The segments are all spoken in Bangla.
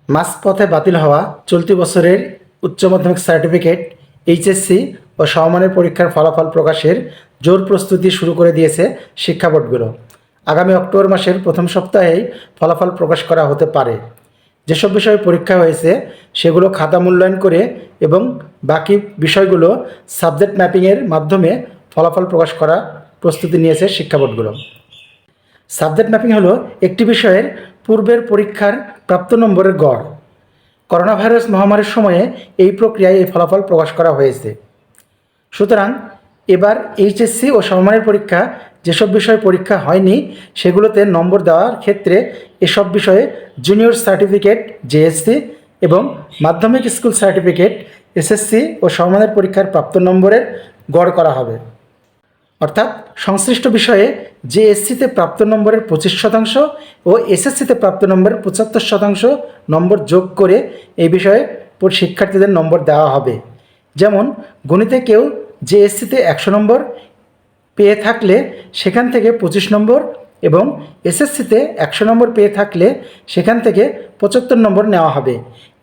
মাঝপথে বাতিল হওয়া চলতি বছরের উচ্চ মাধ্যমিক সার্টিফিকেট, এইচএসসি ও সমমানের পরীক্ষার ফলাফল প্রকাশের জোর প্রস্তুতি শুরু করে দিয়েছে শিক্ষা বোর্ডগুলো। আগামী অক্টোবর মাসের প্রথম সপ্তাহেই ফলাফল প্রকাশ করা হতে পারে। যেসব বিষয়ে পরীক্ষা হয়েছে সেগুলো খাতা মূল্যায়ন করে এবং বাকি বিষয়গুলো সাবজেক্ট ম্যাপিংয়ের মাধ্যমে ফলাফল প্রকাশ করা প্রস্তুতি নিয়েছে শিক্ষা বোর্ডগুলো। সাবজেক্ট ম্যাপিং হলো একটি বিষয়ের পূর্বের পরীক্ষার প্রাপ্ত নম্বরের গড়। করোনা ভাইরাস মহামারীর সময়ে এই প্রক্রিয়ায় এই ফলাফল প্রকাশ করা হয়েছে। সুতরাং এবার এইচএসসি ও সমমানের পরীক্ষা যেসব বিষয়ে পরীক্ষা হয়নি সেগুলোতে নম্বর দেওয়ার ক্ষেত্রে এসব বিষয়ে জুনিয়র সার্টিফিকেট জেএসসি এবং মাধ্যমিক স্কুল সার্টিফিকেট এসএসসি ও সমমানের পরীক্ষার প্রাপ্ত নম্বরের গড় করা হবে। অর্থাৎ সংশ্লিষ্ট বিষয়ে জেএসসিতে প্রাপ্ত নম্বরের 25% ও এসএসসিতে প্রাপ্ত নম্বরের 75% নম্বর যোগ করে এই বিষয়ে শিক্ষার্থীদের নম্বর দেওয়া হবে। যেমন গণিতে কেউ জেএসসিতে 100 নম্বর পেয়ে থাকলে সেখান থেকে 25 নম্বর এবং এসএসসিতে 100 নম্বর পেয়ে থাকলে সেখান থেকে 75 নম্বর নেওয়া হবে।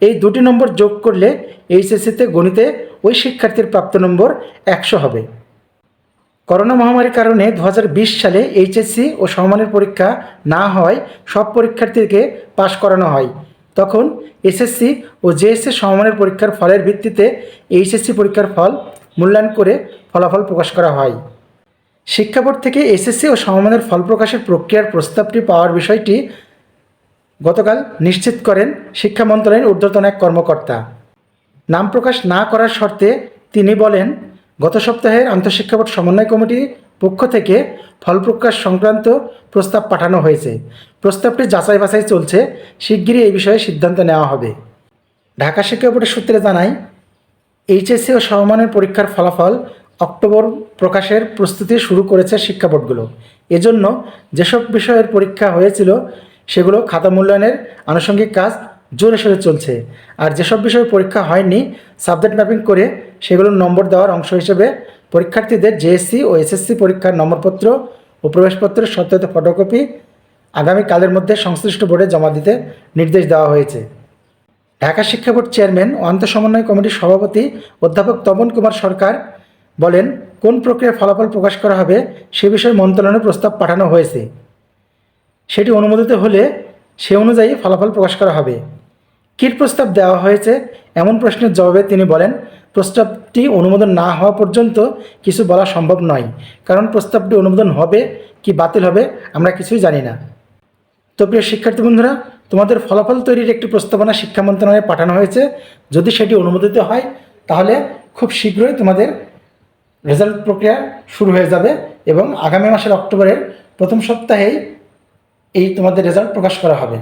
এই দুটি নম্বর যোগ করলে এইচএসসিতে গণিতে ওই শিক্ষার্থীর প্রাপ্ত নম্বর 100 হবে। করোনা মহামারীর কারণে 2020 সালে এইচএসসি ও সমমানের পরীক্ষা না হওয়ায় সব পরীক্ষার্থীকে পাশ করানো হয়। তখন এসএসসি ও জেএসসি সমমানের পরীক্ষার ফলের ভিত্তিতে এইচএসসি পরীক্ষার ফল মূল্যায়ন করে ফলাফল প্রকাশ করা হয়। শিক্ষা বোর্ড থেকে এসএসসি ও সমমানের ফল প্রকাশের প্রক্রিয়ার প্রস্তাবটি পাওয়ার বিষয়টি গতকাল নিশ্চিত করেন শিক্ষা মন্ত্রণালয়ের ঊর্ধ্বতন এক কর্মকর্তা। নাম প্রকাশ না করার শর্তে তিনি বলেন, গত সপ্তাহের আন্তঃশিক্ষা বোর্ড সমন্বয় কমিটির পক্ষ থেকে ফল প্রকাশ সংক্রান্ত প্রস্তাব পাঠানো হয়েছে। প্রস্তাবটি যাচাই বাছাই চলছে, শিগগিরই এই বিষয়ে সিদ্ধান্ত নেওয়া হবে। ঢাকা শিক্ষা বোর্ডের সূত্রে জানায়, এইচএসসি ও সমমানের পরীক্ষার ফলাফল অক্টোবর প্রকাশের প্রস্তুতি শুরু করেছে শিক্ষা বোর্ডগুলো। এজন্য যেসব বিষয়ের পরীক্ষা হয়েছিল সেগুলো খাতা মূল্যায়নের আনুষঙ্গিক কাজ জোরে সোরে চলছে। আর যেসব বিষয়ে পরীক্ষা হয়নি সাবজেক্ট ম্যাপিং করে সেগুলোর নম্বর দেওয়ার অংশ হিসেবে পরীক্ষার্থীদের জেএসসি ও এসএসসি পরীক্ষার নম্বরপত্র ও প্রবেশপত্রের সত্যায়িত ফটোকপি আগামীকালের মধ্যে সংশ্লিষ্ট বোর্ডে জমা দিতে নির্দেশ দেওয়া হয়েছে। ঢাকা শিক্ষা বোর্ড চেয়ারম্যান ও আন্তঃসমন্বয় কমিটির সভাপতি অধ্যাপক তপন কুমার সরকার বলেন, কোন প্রক্রিয়ার ফলাফল প্রকাশ করা হবে সে বিষয়ে মন্ত্রণালয়ে প্রস্তাব পাঠানো হয়েছে। সেটি অনুমোদিত হলে সে অনুযায়ী ফলাফল প্রকাশ করা হবে। কী প্রস্তাব দেওয়া হয়েছে এমন প্রশ্নের জবাবে তিনি বলেন, প্রস্তাবটি অনুমোদন না হওয়া পর্যন্ত কিছু বলা সম্ভব নয়, কারণ প্রস্তাবটি অনুমোদন হবে কি বাতিল হবে আমরা কিছুই জানি না। তো প্রিয় শিক্ষার্থী বন্ধুরা, তোমাদের ফলাফল তৈরির একটি প্রস্তাবনা শিক্ষা মন্ত্রণালয়ে পাঠানো হয়েছে। যদি সেটি অনুমোদিত হয় তাহলে খুব শীঘ্রই তোমাদের রেজাল্ট প্রক্রিয়া শুরু হয়ে যাবে এবং আগামী মাসের অক্টোবরের প্রথম সপ্তাহেই এই তোমাদের রেজাল্ট প্রকাশ করা হবে।